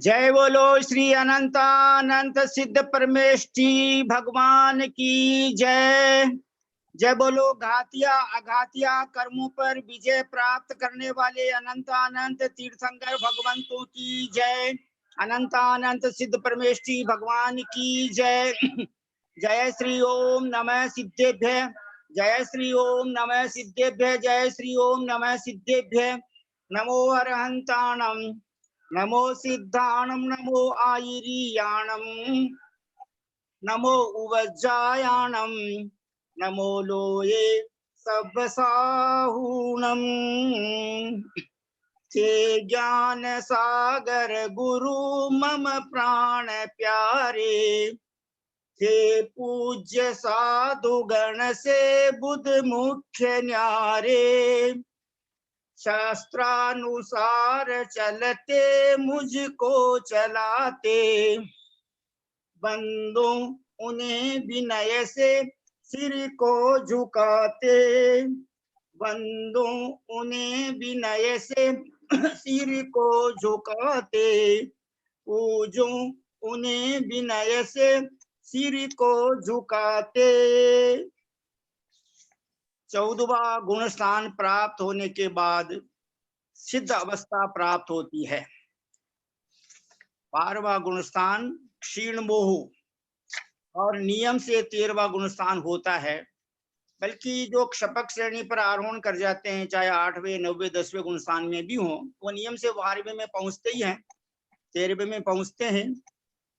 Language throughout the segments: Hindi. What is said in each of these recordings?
जय बोलो श्री अनंतानंत सिद्ध परमेष्ठी भगवान की जय। जय बोलो घातिया अघातिया कर्मों पर विजय प्राप्त करने वाले अनंतानंत तीर्थंकर भगवंतों की जय। अनंतानंत सिद्ध परमेष्ठी भगवान की जय। जय श्री ओम नमः सिद्धेभ्य, जय श्री ओम नमः सिद्धेभ्य, जय श्री ओम नमः सिद्धेभ्य। नमो अरहंताणम, नमो सिद्धाणम, नमो आयिरियाणम, नमो उवज्जायाणम, नमो लोये सब्बसाहूणम। ते ज्ञान सागर गुरु मम प्राण प्यारे, थे पूज्य साधु गण से बुध मुख्य न्यारे। शास्त्रानुसार चलते मुझको चलाते, बंदो उन्हें विनय से सिर को झुकाते, बंदो उन्हें विनय से सिर को झुकाते, पूजो उन्हें विनय से सिर को झुकाते। 14वां गुण स्थान प्राप्त होने के बाद सिद्ध अवस्था प्राप्त होती है। 12वां गुण स्थान क्षीण मोह और नियम से 13वां गुण स्थान होता है। बल्कि जो क्षपक श्रेणी पर आरोहण कर जाते हैं, चाहे 8वें 9वें 10वें गुण स्थान में भी हो, वो नियम से 12वें में पहुंचते ही हैं, 13वें में पहुंचते हैं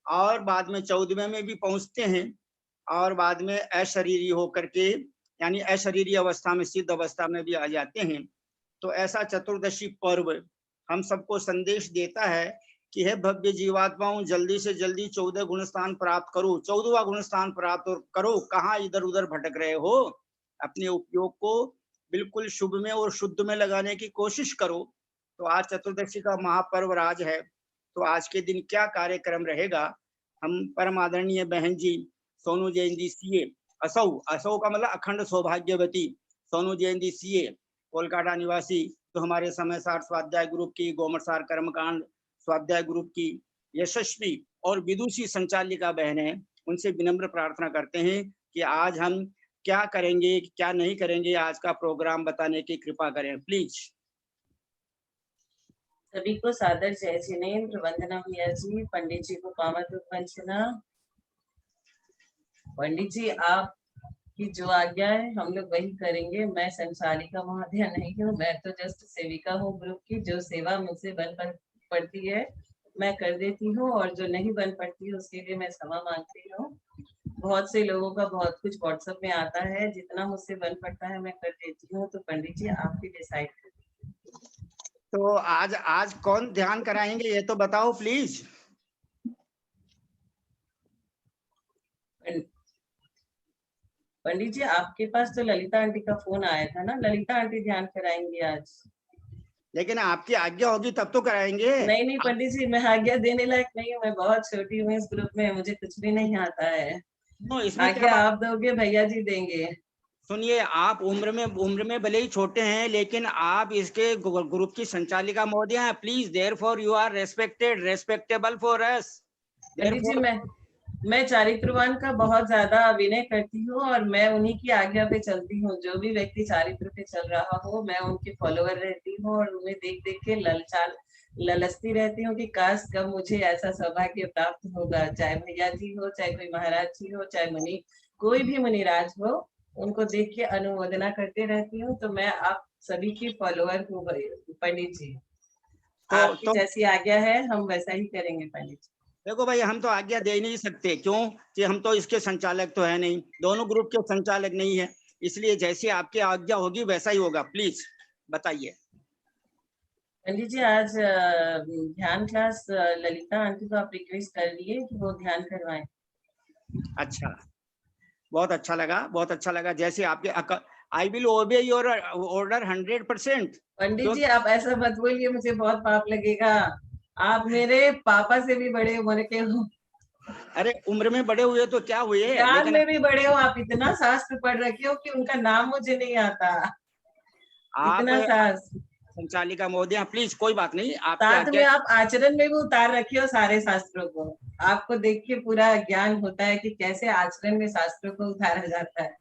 और बाद में 14वें में भी पहुंचते हैं और बाद में अशरीरी होकर के यानी अशरीरी अवस्था में सिद्ध अवस्था में भी आ जाते हैं। तो ऐसा चतुर्दशी पर्व हम सबको संदेश देता है कि हे भव्य जीवात्माओं, जल्दी से जल्दी 14 गुण स्थान प्राप्त करो, 14वां गुण स्थान प्राप्त करो। कहाँ इधर उधर भटक रहे हो? अपने उपयोग को बिल्कुल शुभ में और शुद्ध में लगाने की कोशिश करो। तो आज चतुर्दशी का महापर्व राज है, तो आज के दिन क्या कार्यक्रम रहेगा? हम परम आदरणीय बहन जी सोनू जैन जी सीए, असौ का मतलब अखंड सौभाग्यवती सोनू जैन जी सीए, कोलकाता निवासी, तो हमारे समय सार स्वाध्याय ग्रुप की, गोमटसार कर्मकांड स्वाध्याय ग्रुप की यशस्वी और विदुषी संचालिका बहन है। उनसे विनम्र प्रार्थना करते हैं कि आज हम क्या करेंगे क्या नहीं करेंगे, आज का प्रोग्राम बताने की कृपा करें प्लीज। सभी को सादर जय जिनेन्द्र, वंदना भैया जी। पंडित जी को पावन वंदना। पंडित जी, आप की जो आज्ञा है हम लोग वही करेंगे। मैं संचालिका महोदया नहीं हूँ, मैं तो जस्ट सेविका हूँ ग्रुप की। जो सेवा मुझसे बन पड़ती है मैं कर देती हूँ और जो नहीं बन पड़ती है उसके लिए मैं क्षमा मांगती हूँ। बहुत से लोगों का बहुत कुछ व्हाट्सएप में आता है, जितना मुझसे बन पड़ता है मैं कर देती हूँ। तो पंडित जी आप भी डिसाइड कर। तो आज कौन ध्यान कराएंगे ये तो बताओ प्लीज। पंडित जी आपके पास तो ललिता आंटी का फोन आया था ना, ललिता आंटी ध्यान कराएंगी आज। लेकिन आपकी आज्ञा होगी तब तो कराएंगे। नहीं पंडित जी, मैं आज्ञा देने लायक नहीं हूँ, मैं बहुत छोटी हूँ इस ग्रुप में, मुझे कुछ भी नहीं आता है। आज्ञा आप दोगे, भैया जी देंगे। सुनिए, आप उम्र में भले ही छोटे हैं, लेकिन आप इसके ग्रुप की संचालिका महोदय हैं। Please therefore you are respectable for us. Pandit ji मैं चारित्रवान का बहुत ज्यादा विनय करती हूँ और मैं उन्हीं की आज्ञा पे चलती हूँ। जो भी व्यक्ति चारित्र पे चल रहा हो मैं उनके फॉलोअर रहती हूँ और उन्हें देख देख के ललचती रहती हूँ कि काश कब मुझे ऐसा सौभाग्य प्राप्त होगा। चाहे भैया जी हो, चाहे कोई महाराज जी हो, चाहे मुनि, कोई भी मुनिराज हो, उनको देख के अनुमोदना करते रहती हूँ। तो मैं आप सभी की फॉलोअर हूँ पंडित जी। आपकी जैसी आज्ञा है हम वैसा ही करेंगे पंडित जी। देखो भाई, हम तो आज्ञा दे नहीं सकते, क्यों कि हम तो इसके संचालक तो है नहीं, दोनों ग्रुप के संचालक नहीं है, इसलिए जैसी आपकी आज्ञा होगी वैसा ही होगा। प्लीज बताइए। पंडित जी आज ध्यान क्लास ललिता आंटी को आप रिक्वेस्ट कर लिए कि वो ध्यान करवाएं। अच्छा, बहुत अच्छा लगा, बहुत अच्छा लगा। जैसे आपके आई विल ओबे योर ऑर्डर 100%। पंडित जी आप ऐसा मत बोलिए, मुझे बहुत पाप लगेगा। आप मेरे पापा से भी बड़े उम्र के हो। अरे उम्र में बड़े हुए तो क्या हुए, ज्ञान में भी बड़े हो। आप इतना शास्त्र पढ़ रखे हो कि उनका नाम मुझे नहीं आता। इतना शास्त्र। संचालिका महोदय प्लीज, कोई बात नहीं, आपकी साथ में आज्ञा। आप आचरण में भी उतार रखिए हो सारे शास्त्रों को। आपको देख के पूरा ज्ञान होता है कि कैसे आचरण में शास्त्रों को उतारा जाता है।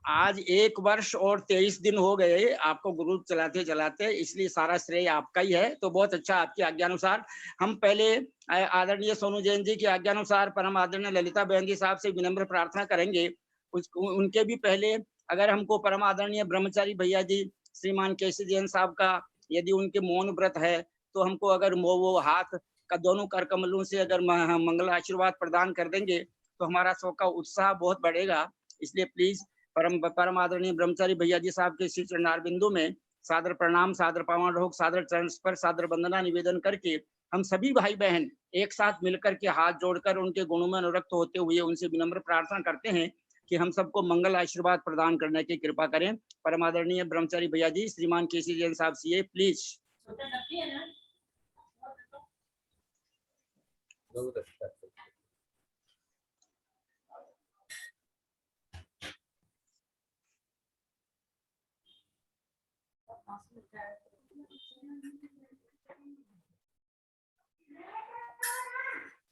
आज 1 वर्ष और 23 दिन हो गए आपको ग्रुप चलाते चलाते, इसलिए सारा श्रेय आपका ही है। तो बहुत अच्छा, आपकी आज्ञानुसार हम पहले आदरणीय सोनू जैन जी की आज्ञानुसार परम आदरणीय ललिता बहन जी साहब से विनम्र प्रार्थना करेंगे। उनके भी पहले अगर हमको परम आदरणीय ब्रह्मचारी भैया जी श्रीमान केसी जैन साहब का यदि उनके मौन व्रत है, तो हमको अगर वो हाथ का दोनों कर कमलों से अगर मंगल आशीर्वाद प्रदान कर देंगे तो हमारा सबका उत्साह बहुत बढ़ेगा। इसलिए प्लीज परम आदरणीय ब्रह्मचारी भैया जी साहब के श्री चरणार बिंदु में सादर प्रणाम, सादर पावन रोग, सादर चरण स्पर्श, सादर वंदना निवेदन करके हम सभी भाई बहन एक साथ मिलकर के हाथ जोड़कर उनके गुणों में अनुरक्त होते हुए उनसे विनम्र प्रार्थना करते हैं कि हम सबको मंगल आशीर्वाद प्रदान करने की कृपा करें। परम आदरणीय ब्रह्मचारी भैया जी श्रीमान केसी जैन साहब सीए प्लीज।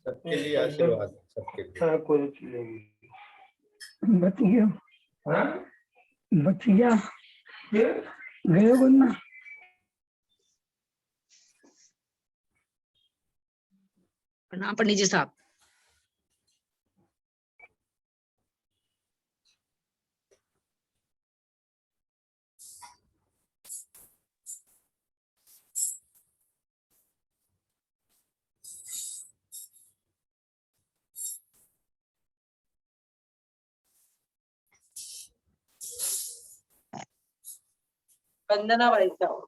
सबके लिए आशीर्वाद, सबके लिए। बच गया, बच गया, गए वरना। प्रणाम पंडित जी साहब। वंदना भाई साहब।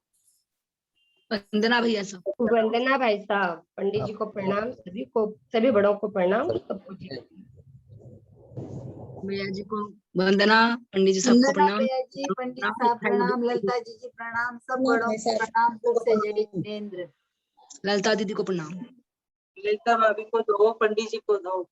वंदना भैया साहब। वंदना भाई साहब, पंडित जी को प्रणाम, सभी को, सभी बड़ों को प्रणाम, सबको जी। भैया जी को वंदना, पंडित जी सबको प्रणाम। भैया जी, पंडित साहब प्रणाम, ललिता जी प्रणाम, सब बड़ों को प्रणाम, सबसे जय जिनेंद्र। ललिता दीदी को प्रणाम। ललिता भाभी को दो, पंडित जी को दो।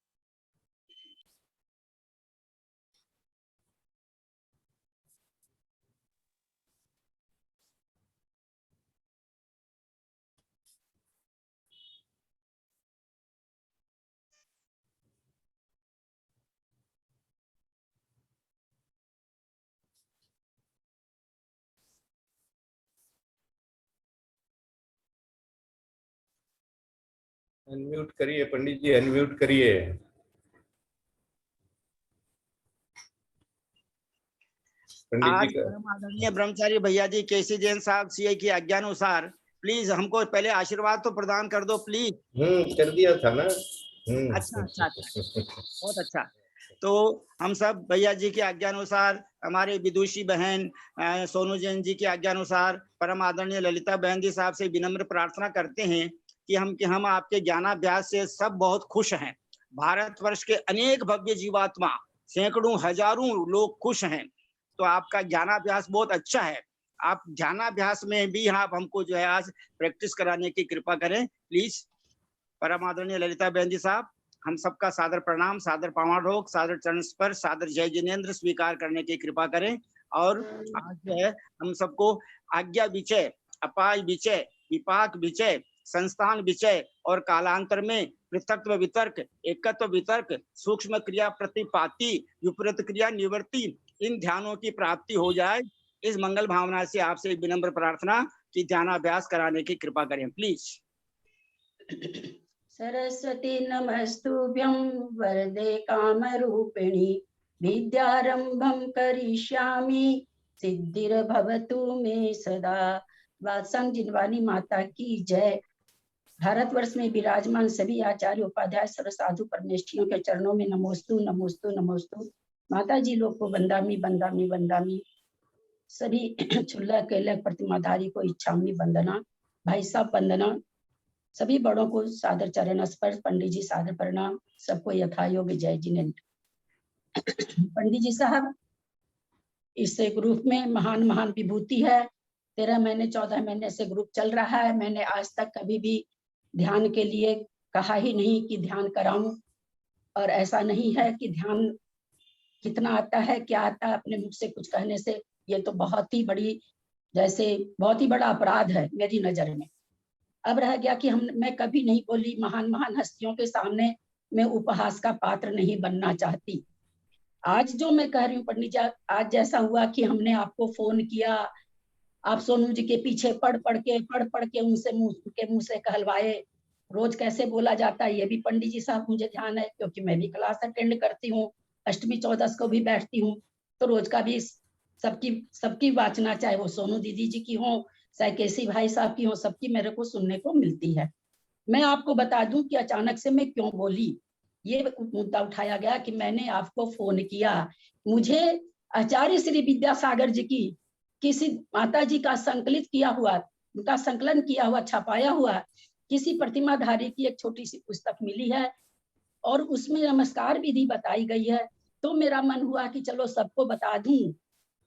अनम्यूट करिए पंडित जी, अनम्यूट करिए। पंडित आज जी का परम आदरणीय ब्रह्मचारी भैया जी केसी जैन साहब सीए की आज्ञानुसार प्लीज हमको पहले आशीर्वाद तो प्रदान कर दो प्लीज। कर दिया था ना। अच्छा अच्छा अच्छा, बहुत अच्छा। तो हम सब भैया जी की आज्ञानुसार, हमारे विदुषी बहन सोनू जैन जी की आज्ञानुसार परम आदरणीय ललिता बहन जी साहब से विनम्र प्रार्थना करते हैं कि हम आपके ज्ञानाभ्यास से सब बहुत खुश हैं। भारतवर्ष के अनेक भव्य जीवात्मा, सैकड़ों हजारों लोग खुश हैं। तो आपका ज्ञानाभ्यास बहुत अच्छा है। आप ध्यानाभ्यास में भी आप हमको जो है आज प्रैक्टिस कराने की कृपा करें प्लीज। परम आदरणीय ललिता बहन जी साहब, हम सबका सादर प्रणाम, सादर पावन रोग, सादर चरण स्पर्श, सादर जय जिनेंद्र स्वीकार करने की कृपा करें। और आज जो है हम सबको आज्ञा विचय, अपाय विचय, विपाक विचय, संस्थान विचय और कालांतर में पृथक्त्व वितर्क, एकत्व वितर्क, सूक्ष्म क्रिया प्रतिपाती, विपरीत क्रिया निवृत्ति, इन ध्यानों की प्राप्ति हो जाए, इस मंगल भावना से आपसे विनम्र प्रार्थना कि ध्यानाभ्यास कराने की कृपा करें प्लीज। सरस्वती नमस्तुभ्यं वरदे कामरूपिणी, विद्यारंभं करिष्यामि, सिद्धिर्भवतु मे सदा। वात्संग जिनवानी माता की जय। भारतवर्ष में विराजमान सभी आचार्य उपाध्याय सर्व साधु परमेष्ठियों के चरणों में नमोस्तु नमोस्तु नमोस्तु। माता जी लोग को बंदामी बंदामी बंदामी, सभी चुल्ला केले प्रतिमाधारी को इच्छामी वंदना। भाई साहब वंदना, सभी बड़ों को सादर चरण स्पर्श, पंडित जी सादर प्रणाम, सबको यथायोग्य जय जिनेंद्र। पंडित जी साहब, इस ग्रुप में महान महान विभूति है। 13 महीने 14 महीने से ग्रुप चल रहा है। मैंने आज तक कभी भी ध्यान के लिए कहा ही नहीं कि ध्यान कराऊं, और ऐसा नहीं है कि ध्यान कितना आता है क्या आता है अपने मुख से कुछ कहने से। ये तो बहुत ही बड़ी जैसे बहुत ही बड़ा अपराध है मेरी नजर में। अब रह गया कि मैं कभी नहीं बोली, महान महान हस्तियों के सामने मैं उपहास का पात्र नहीं बनना चाहती। आज जो मैं कह रही हूँ पंडित जी, आज जैसा हुआ कि हमने आपको फोन किया, आप सोनू जी के पीछे पढ़ पढ़ के उनसे मुंह से कहलवाए। रोज कैसे बोला जाता है ये भी पंडित जी साहब मुझे ध्यान है, क्योंकि मैं भी क्लास अटेंड करती हूँ, अष्टमी चौदस को भी बैठती हूँ, तो रोज का भी सबकी वाचना, चाहे वो सोनू दीदी जी की हो, चाहे केसी भाई साहब की हो, सबकी मेरे को सुनने को मिलती है। मैं आपको बता दूं कि अचानक से मैं क्यों बोली। ये मुद्दा उठाया गया कि मैंने आपको फोन किया, मुझे आचार्य श्री विद्यासागर जी की किसी माता जी का संकलित किया हुआ, उनका संकलन किया हुआ, छपाया हुआ किसी प्रतिमाधारी की एक छोटी सी पुस्तक मिली है और उसमें नमस्कार विधि बताई गई है। तो मेरा मन हुआ कि चलो सबको बता दूं।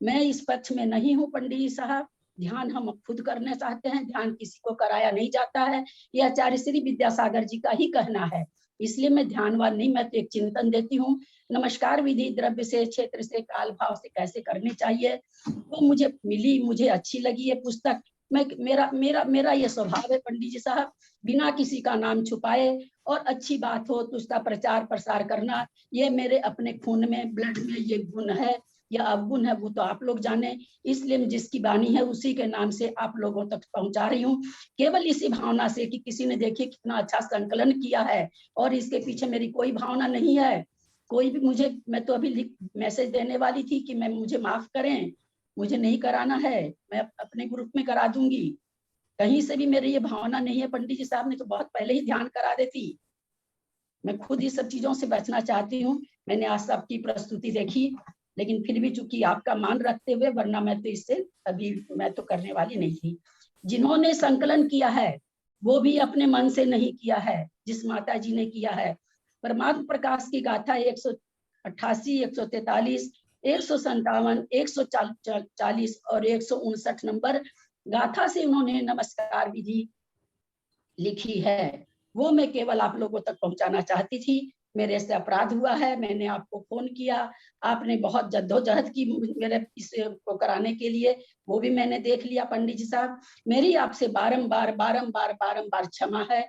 मैं इस पक्ष में नहीं हूँ पंडित जी साहब, ध्यान हम खुद करना चाहते हैं, ध्यान किसी को कराया नहीं जाता है, यह आचार्य श्री विद्यासागर जी का ही कहना है, इसलिए मैं ध्यानवान नहीं, मैं तो एक चिंतन देती हूँ। नमस्कार विधि द्रव्य से, क्षेत्र से, काल भाव से कैसे करनी चाहिए वो मुझे मिली, मुझे अच्छी लगी ये पुस्तक। मेरा ये स्वभाव है पंडित जी साहब, बिना किसी का नाम छुपाए और अच्छी बात हो तो उसका प्रचार प्रसार करना, ये मेरे अपने खून में, ब्लड में ये गुण है या अवगुण है वो तो आप लोग जाने, इसलिए जिसकी वाणी है उसी के नाम से आप लोगों तक पहुंचा रही हूँ, केवल इसी भावना से कि किसी ने देखिए कितना अच्छा संकलन किया है और इसके पीछे मेरी कोई भावना नहीं है। कोई भी मुझे, मैं तो अभी मैसेज देने वाली थी कि मुझे माफ करें, मुझे नहीं कराना है, मैं अपने ग्रुप में करा दूंगी, कहीं से भी मेरी ये भावना नहीं है। पंडित जी साहब ने तो बहुत पहले ही ध्यान करा देती, मैं खुद ये सब चीजों से बचना चाहती हूँ। मैंने आज सबकी प्रस्तुति देखी, लेकिन फिर भी चूंकि आपका मान रखते हुए, वरना मैं तो इससे अभी मैं तो करने वाली नहीं थी। जिन्होंने संकलन किया है वो भी अपने मन से नहीं किया है, जिस माता जी ने किया है परमात्म प्रकाश की गाथा 188, 143, 157, 140 और 159 नंबर गाथा से उन्होंने नमस्कार विधि लिखी है, वो मैं केवल आप लोगों तक पहुंचाना चाहती थी। मेरे से अपराध हुआ है, मैंने आपको फोन किया, आपने बहुत जद्दोजहद की मेरे इसको कराने के लिए, वो भी मैंने देख लिया पंडित जी साहब। मेरी आपसे बारंबार क्षमा है,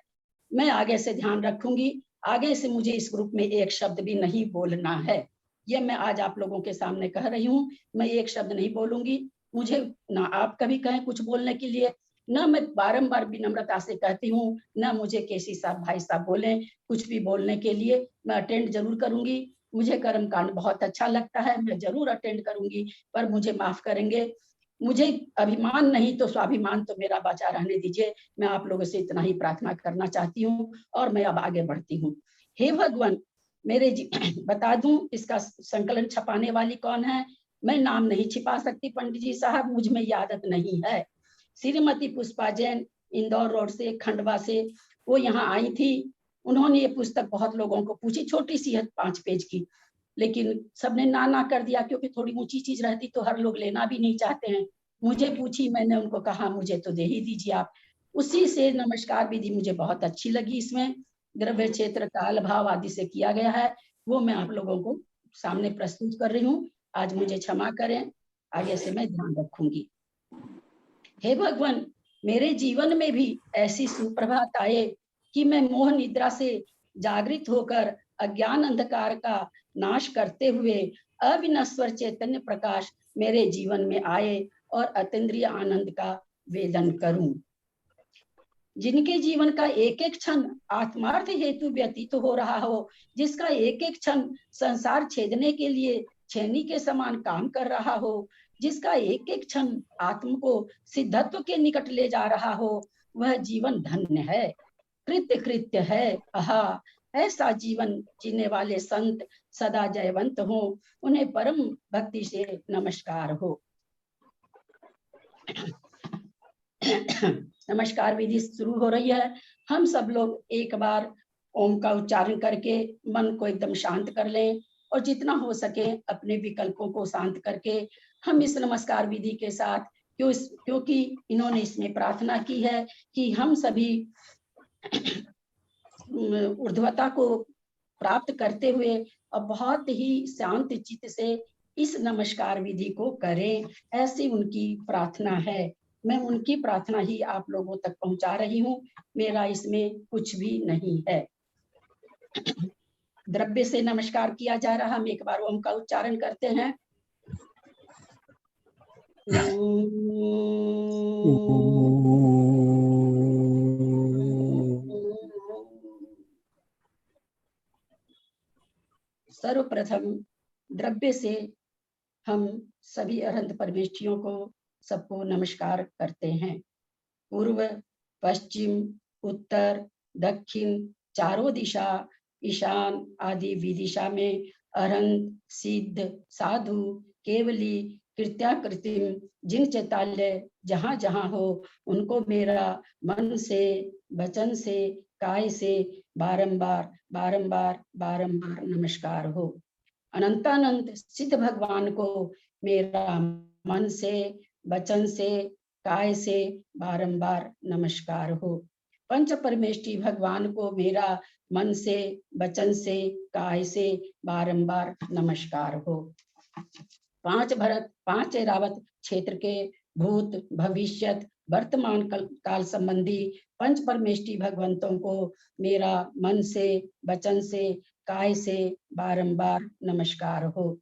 मैं आगे से ध्यान रखूंगी, आगे से मुझे इस ग्रुप में एक शब्द भी नहीं बोलना है, ये मैं आज आप लोगों के सामने कह रही हूँ। मैं एक शब्द नहीं बोलूंगी, मुझे ना आप कभी कहें कुछ बोलने के लिए, ना मैं बारंबार विनम्रता से कहती हूँ, ना मुझे केसी साहब भाई साहब बोले कुछ भी बोलने के लिए। मैं अटेंड जरूर करूंगी, मुझे कर्म कांड बहुत अच्छा लगता है, मैं जरूर अटेंड करूंगी, पर मुझे माफ करेंगे, मुझे अभिमान नहीं तो स्वाभिमान तो मेरा बचा रहने दीजिए। मैं आप लोगों से इतना ही प्रार्थना करना चाहती हूँ और मैं अब आगे बढ़ती हूँ। हे भगवान, मेरे बता दूं इसका संकलन छपाने वाली कौन है, मैं नाम नहीं छिपा सकती पंडित जी साहब, मुझ में ये आदत नहीं है। श्रीमती पुष्पा जैन इंदौर रोड से, खंडवा से, वो यहाँ आई थी, उन्होंने ये पुस्तक बहुत लोगों को पूछी, छोटी सी है 5 पेज की, लेकिन सबने ना कर दिया, क्योंकि थोड़ी ऊंची चीज रहती तो हर लोग लेना भी नहीं चाहते हैं। मुझे पूछी, मैंने उनको कहा मुझे तो दे ही दीजिए आप। उसी से नमस्कार विधि मुझे बहुत अच्छी लगी, इसमें द्रव्य क्षेत्र काल भाव आदि से किया गया है, वो मैं आप लोगों को सामने प्रस्तुत कर रही हूँ। आज मुझे क्षमा करें, आगे से मैं ध्यान रखूंगी। हे भगवान, मेरे जीवन में भी ऐसी सुप्रभात आए कि मैं मोह निद्रा से जागृत होकर अज्ञान अंधकार का नाश करते हुए अविनश्वर चैतन्य प्रकाश मेरे जीवन में आए और अतीन्द्रिय आनंद का वेदन करूं। जिनके जीवन का एक एक क्षण आत्मार्थ हेतु व्यतीत हो रहा हो, जिसका एक एक क्षण संसार छेदने के लिए छेनी के समान काम कर रहा हो, जिसका एक एक क्षण आत्म को सिद्धत्व के निकट ले जा रहा हो, वह जीवन धन्य है, कृत्य कृत्य है। आहा, ऐसा जीवन जीने वाले संत सदा जयवंत हो, उन्हें परम भक्ति से नमस्कार हो। नमस्कार विधि शुरू हो रही है। हम सब लोग एक बार ओम का उच्चारण करके मन को एकदम शांत कर लें और जितना हो सके अपने विकल्पों को शांत करके हम इस नमस्कार विधि के साथ, क्योंकि इन्होंने इसमें प्रार्थना की है कि हम सभी ऊर्ध्वता को प्राप्त करते हुए और बहुत ही शांत चित्त से इस नमस्कार विधि को करें, ऐसी उनकी प्रार्थना है। मैं उनकी प्रार्थना ही आप लोगों तक पहुंचा रही हूँ, मेरा इसमें कुछ भी नहीं है। द्रव्य से नमस्कार किया जा रहा, हम एक बार ओम का उच्चारण करते हैं। सर्वप्रथम द्रव्य से हम सभी अनंत परमेष्ठियों को सबको नमस्कार करते हैं। पूर्व, पश्चिम, उत्तर, दक्षिण, चारों दिशा, ईशान आदि विदिशा में अरहंत, सिद्ध, साधु, केवली, कृत्याकृतिम जिन चैताल्य जहाँ जहाँ हो, उनको मेरा मन से, वचन से, काय से बारंबार बारंबार बारंबार नमस्कार हो। अनंतानंत सिद्ध भगवान को मेरा मन से, वचन से, काय से बारंबार नमस्कार हो। पंच परमेष्ठी भगवान को मेरा मन से, वचन से, काय से बारंबार नमस्कार हो। पांच भरत, पांच ऐरावत क्षेत्र के भूत, भविष्यत, वर्तमान काल संबंधी पंच परमेष्ठी भगवंतों को मेरा मन से, वचन से, काय से बारंबार नमस्कार हो।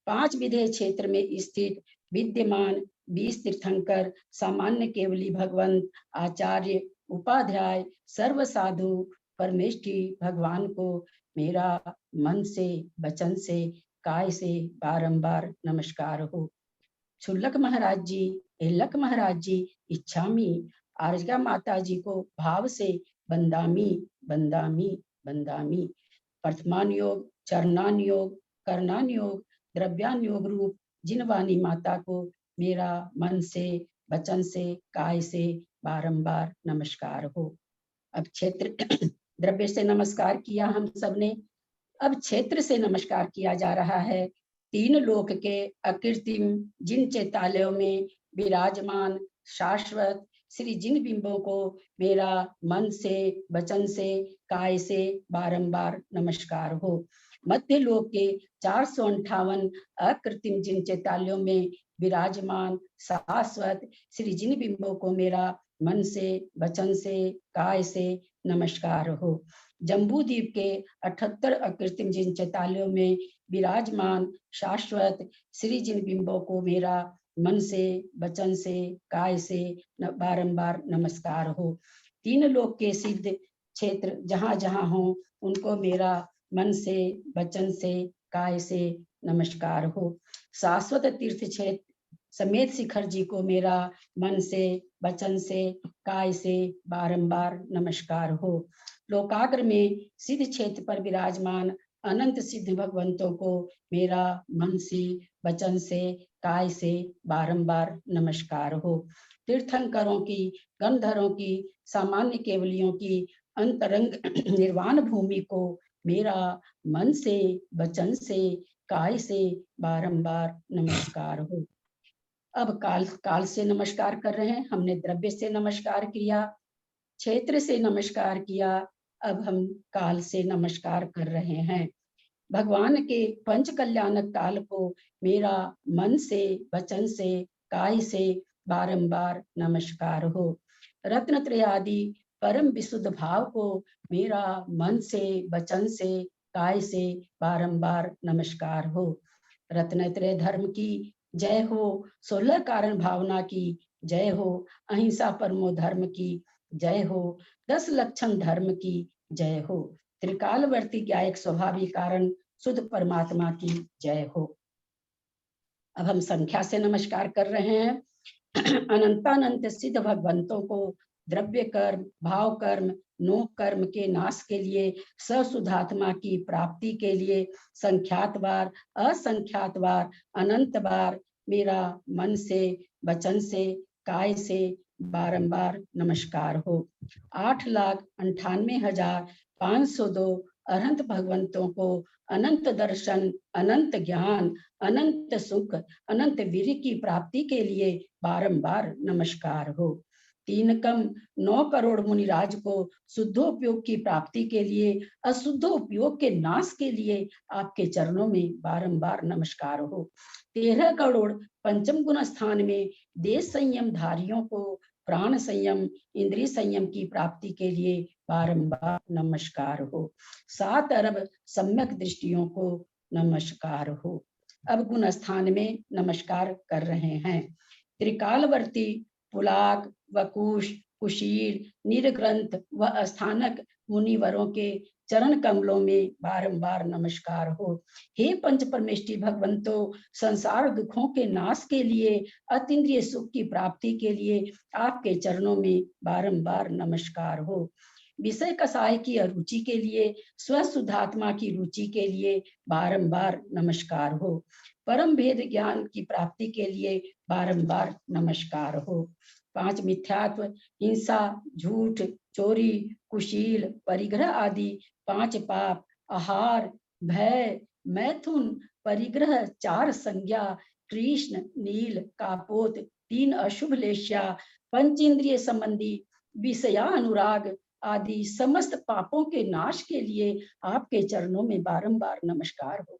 पांच विधेय क्षेत्र में स्थित विद्यमान 20 तीर्थंकर, सामान्य केवली भगवंत, आचार्य, उपाध्याय, सर्व साधु परमेष्ठी भगवान को मेरा मन से, वचन से, काय से बारंबार नमस्कार हो। क्षुल्लक महाराज जी, एल्लक महाराज जी, इच्छामी, आर्जगा माता जी को भाव से बंदामी बंदामी बंदामी। प्रथमान योग, चरणान योग, कर्णान योग, द्रव्यान योग रूप जिन वाणी माता को मेरा मन से, वचन से, काय से बारंबार नमस्कार हो। अब क्षेत्र द्रव्य से नमस्कार किया हम सबने, अब क्षेत्र से नमस्कार किया जा रहा है। तीन लोक के अकृत्रिम जिन चैतालयों में विराजमान शाश्वत श्री जिन बिंबों को मेरा मन से, वचन से, काय से बारंबार नमस्कार हो। मध्य लोक के 458 अकृत्रिम जिन चैतालयों में विराजमान शाश्वत श्री जिन बिंबों को मेरा मन से, वचन से, काय से नमस्कार हो। जम्बू द्वीप के 78 अकृत्रिम जिन चैतालयों में विराजमान शाश्वत श्री जिन बिंबों को मेरा मन से, वचन से, काय से बारंबार नमस्कार हो। तीन लोक के सिद्ध क्षेत्र जहाँ जहाँ हो, उनको मेरा मन से, वचन से, काय से नमस्कार हो। शाश्वत तीर्थ क्षेत्र समेत शिखर जी को मेरा मन से, वचन से, काय से बारंबार नमस्कार हो। लोकाग्र में सिद्ध क्षेत्र पर विराजमान अनंत सिद्ध भगवंतों को मेरा मन से, वचन से, काय से बारंबार नमस्कार हो। तीर्थंकरों की, गंधरों की, सामान्य केवलियों की अंतरंग निर्वाण भूमि को मेरा मन से, वचन से, काय से बारंबार नमस्कार हो। अब काल से नमस्कार कर रहे हैं। हमने द्रव्य से नमस्कार किया, क्षेत्र से नमस्कार किया, अब हम काल से नमस्कार कर रहे हैं। भगवान के पंच कल्याणक काल को मेरा मन से, वचन से, काय से बारंबार नमस्कार हो। रत्नत्रय आदि परम विशुद्ध भाव को मेरा मन से, वचन से, काय से बारंबार नमस्कार हो। रत्नत्रय धर्म की जय हो, 16 कारण भावना की जय हो, अहिंसा परमो धर्म की जय हो, 10 लक्षण धर्म की जय हो, त्रिकालवर्ती ज्ञायक स्वाभाविक कारण शुद्ध परमात्मा की जय हो। अब हम संख्या से नमस्कार कर रहे हैं। अनंतानंत सिद्ध भगवंतों को द्रव्य कर्म, भाव कर्म, नो कर्म के नाश के लिए, ससुधात्मा की प्राप्ति के लिए संख्यात बार, असंख्यात बार, अनंत बार मेरा मन से, वचन से, काय से बारंबार नमस्कार हो। 8,98,502 अनंत भगवंतों को अनंत दर्शन, अनंत ज्ञान, अनंत सुख, अनंत वीर्य की प्राप्ति के लिए बारंबार नमस्कार हो। तीन कम 9 करोड़ मुनिराज को शुद्धोपयोग की प्राप्ति के लिए, अशुद्ध उपयोग के नाश के लिए आपके चरणों में बारंबार नमस्कार हो। 13 करोड़ पंचम गुण स्थान में देश संयम धारियों को प्राण संयम, इंद्रिय संयम की प्राप्ति के लिए बारंबार नमस्कार हो। 7 अरब सम्यक दृष्टियों को नमस्कार हो। अब गुण स्थान में नमस्कार कर रहे हैं। त्रिकालवर्ती पुलाक, वकुश, कुशील, निर्ग्रंथ व अस्थानक मुनिवरों के चरण कमलों में बारंबार नमस्कार हो। हे पंच परमेष्टि भगवंतो, संसार दुखों के नाश के लिए, अतीन्द्रिय सुख की प्राप्ति के लिए आपके चरणों में बारंबार नमस्कार हो। विषय कसाय की अरुचि के लिए, स्वशुद्धात्मा की रुचि के लिए बारंबार नमस्कार हो। परम भेद ज्ञान की प्राप्ति के लिए बारंबार नमस्कार हो। 5 मिथ्यात्व, हिंसा, झूठ, चोरी, कुशील, परिग्रह आदि 5 पाप, आहार, भय, मैथुन, परिग्रह, 4 संज्ञा, कृष्ण, नील, कापोत, 3 अशुभ लेश्या, पंचेंद्रिय संबंधी विषयानुराग आदि समस्त पापों के नाश के लिए आपके चरणों में बारंबार नमस्कार हो।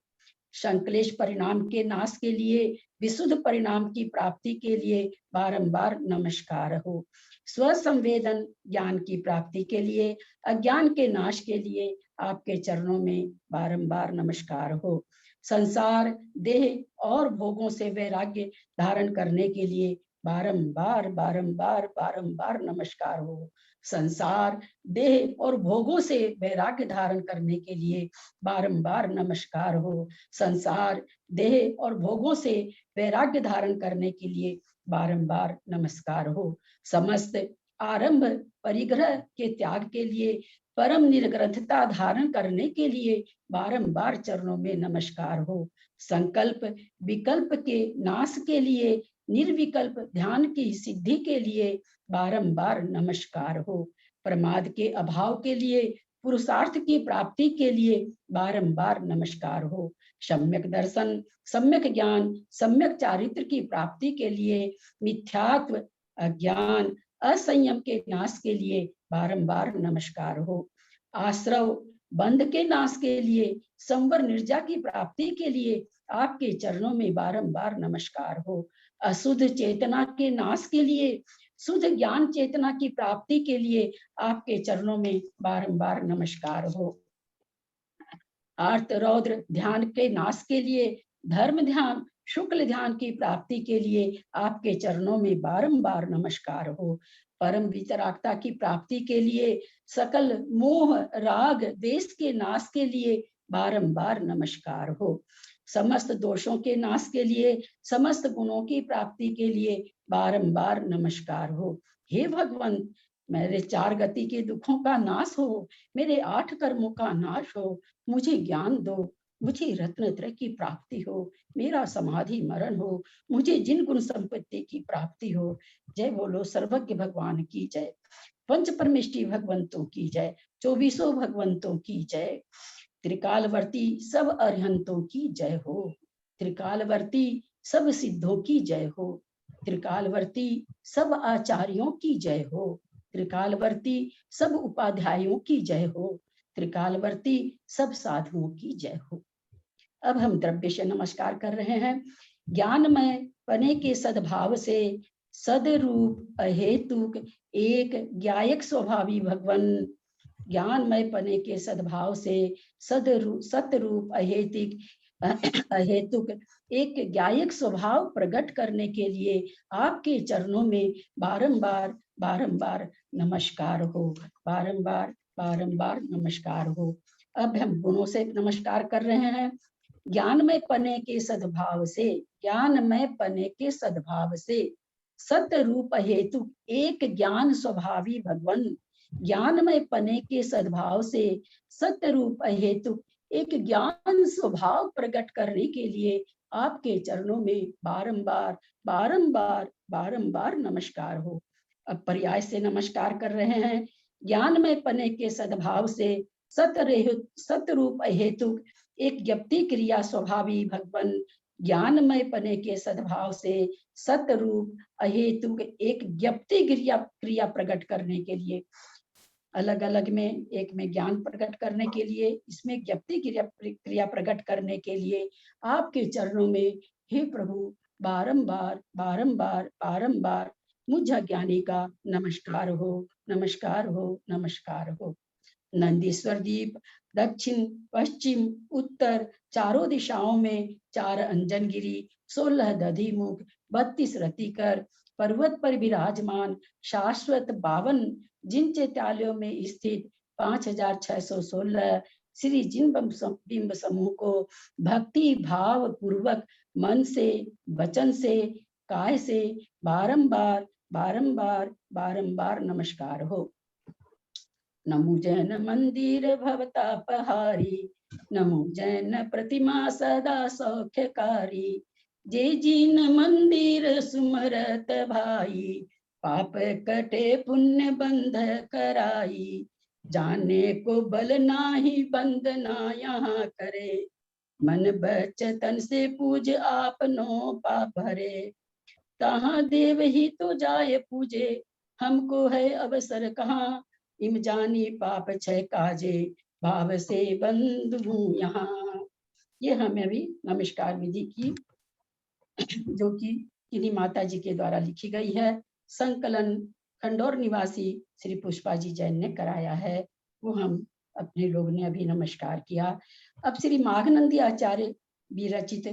संक्लेश परिणाम के नाश के लिए, विशुद्ध परिणाम की प्राप्ति के लिए बारंबार नमस्कार हो। स्वसंवेदन ज्ञान की प्राप्ति के लिए, अज्ञान के नाश के लिए आपके चरणों में बारंबार नमस्कार हो। संसार, देह और भोगों से वैराग्य धारण करने के लिए बारंबार बारंबार बारंबार नमस्कार हो। संसार, देह और भोगों से वैराग्य धारण करने के लिए बारंबार नमस्कार हो। संसार, देह और भोगों से वैराग्य धारण करने के लिए बारंबार नमस्कार हो। समस्त आरंभ परिग्रह के त्याग के लिए, परम निर्ग्रंथता धारण करने के लिए बारंबार चरणों में नमस्कार हो। संकल्प विकल्प के नाश के लिए, निर्विकल्प ध्यान की सिद्धि के लिए बारंबार नमस्कार हो। प्रमाद के अभाव के लिए, पुरुषार्थ की प्राप्ति के लिए बारंबार नमस्कार हो। सम्यक दर्शन, सम्यक ज्ञान, सम्यक चारित्र की प्राप्ति के लिए, मिथ्यात्व, अज्ञान, असंयम के नाश के लिए बारंबार नमस्कार हो। आश्रव बंध के नाश के लिए, संवर निर्जा की प्राप्ति के लिए आपके चरणों में बारंबार नमस्कार हो। अशुद्ध चेतना के नाश के लिए, शुद्ध ज्ञान चेतना की प्राप्ति के लिए आपके चरणों में बारंबार नमस्कार हो। आर्त रौद्र ध्यान के नाश के लिए, धर्म ध्यान, शुक्ल ध्यान की प्राप्ति के लिए आपके चरणों में बारंबार नमस्कार हो। परम वितरागता की प्राप्ति के लिए, सकल मोह राग देश के नाश के लिए बारंबार नमस्कार हो। समस्त दोषों के नाश के लिए, समस्त गुणों की प्राप्ति के लिए बारंबार नमस्कार हो। हे भगवंत, मेरे 4 गति के दुखों का नाश हो, मेरे 8 कर्मों का नाश हो, मुझे ज्ञान दो, मुझे रत्नत्रय की प्राप्ति हो, मेरा समाधि मरण हो, मुझे जिन गुण संपत्ति की प्राप्ति हो। जय बोलो सर्वज्ञ भगवान की जय, पंच परमेष्टि भगवंतों की जय, 24 भगवंतों की जय। त्रिकालवर्ती सब अरिहंतों की जय हो। त्रिकालवर्ती सब सिद्धों की जय हो। त्रिकालवर्ती सब आचार्यों की जय हो। त्रिकालवर्ती सब उपाध्यायों की जय हो। त्रिकालवर्ती सब साधुओं की जय हो। अब हम द्रव्य से नमस्कार कर रहे हैं। ज्ञानमय पने के सद्भाव से, सदरूप अहेतुक एक ज्ञायक स्वभावी भगवन, ज्ञानमय पने के सद्भाव से, सतरूप अहेतुक एक ज्ञायक स्वभाव प्रकट करने के लिए आपके चरणों में बारंबार बारंबार नमस्कार हो। बारंबार बारंबार नमस्कार हो। अब हम गुणों से नमस्कार कर रहे हैं। ज्ञानमय पने के सद्भाव से, ज्ञानमय पने के सद्भाव से, सतरूप हेतु एक ज्ञान स्वभावी भगवन, ज्ञानमय पने के सद्भाव से, सतरूप हेतु एक ज्ञान स्वभाव प्रकट करने के लिए आपके चरणों में बारंबार बारंबार बारंबार नमस्कार हो। अब पर्याय से नमस्कार कर रहे हैं। ज्ञानमय पने के सद्भाव से, सतरूप हेतु एक ज्ञप्ति क्रिया स्वभावी भगवन, ज्ञानमय पने के सद्भाव से सतरूप अहेतुक एक ज्ञप्ति क्रिया प्रकट करने के लिए, अलग अलग में, एक में ज्ञान प्रकट करने के लिए, इसमें ज्ञप्ति क्रिया प्रकट करने के लिए आपके चरणों में हे प्रभु बारंबार बारंबार बारंबार मुझ अज्ञानी का नमस्कार हो, नमस्कार हो, नमस्कार हो। नंदीश्वर दीप दक्षिण पश्चिम उत्तर चारों दिशाओं में 4 अंजनगिरी, 16 दधिमुख, 32 रतिकर, पर्वत पर विराजमान शाश्वत 52 जिन चैत्यालयों में स्थित 5616 श्री जिन बिंब समूह को भक्ति भाव पूर्वक मन से, वचन से, काय से बारंबार बारंबार बारंबार नमस्कार हो। नमो जैन मंदिर भवतापहारी, नमो जैन प्रतिमा सदा सौख्यकारी, जे जिन मंदिर सुमरत भाई, पाप कटे पुण्य बंध कराई, जाने को बल नाही बंदना यहाँ करे, मन बचतन से पूज आपनो पाप हरे, तहाँ देव ही तो जाए पूजे, हमको है अवसर कहाँ, इम जानी पाप छय काजे, भाव से बंधु यहाँ। ये हमें अभी नमस्कार विधि की जो कि इन्हीं माता जी के द्वारा लिखी गई है, संकलन खंडौर निवासी श्री पुष्पा जी जैन ने कराया है, वो हम अपने लोग ने अभी नमस्कार किया। अब श्री माघनंदी आचार्य विरचित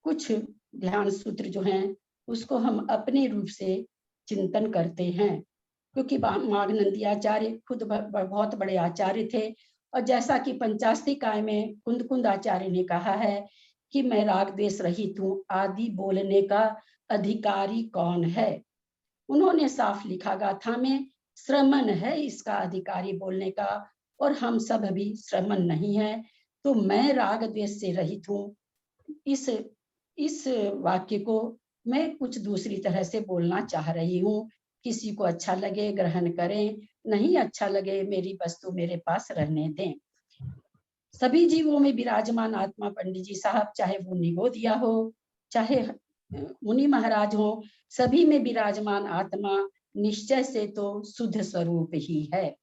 कुछ ध्यान सूत्र जो हैं उसको हम अपने रूप से चिंतन करते हैं, क्योंकि माघनंदी आचार्य खुद बहुत बड़े आचार्य थे, और जैसा कि पंचास्तिकाय में कुंद कुंद आचार्य ने कहा है कि मैं राग द्वेष रहित हूँ, आदि बोलने का अधिकारी कौन है। उन्होंने साफ लिखा गाथा में, श्रमण है इसका अधिकारी बोलने का, और हम सब अभी श्रमण नहीं है, तो मैं राग द्वेष से रहित हूँ। इस वाक्य को मैं कुछ दूसरी तरह से बोलना चाह रही हूँ, किसी को अच्छा लगे ग्रहण करें, नहीं अच्छा लगे मेरी वस्तु मेरे पास रहने दें। सभी जीवों में विराजमान आत्मा पंडित जी साहब, चाहे वो निगोदिया हो चाहे मुनि महाराज हो, सभी में विराजमान आत्मा निश्चय से तो शुद्ध स्वरूप ही है।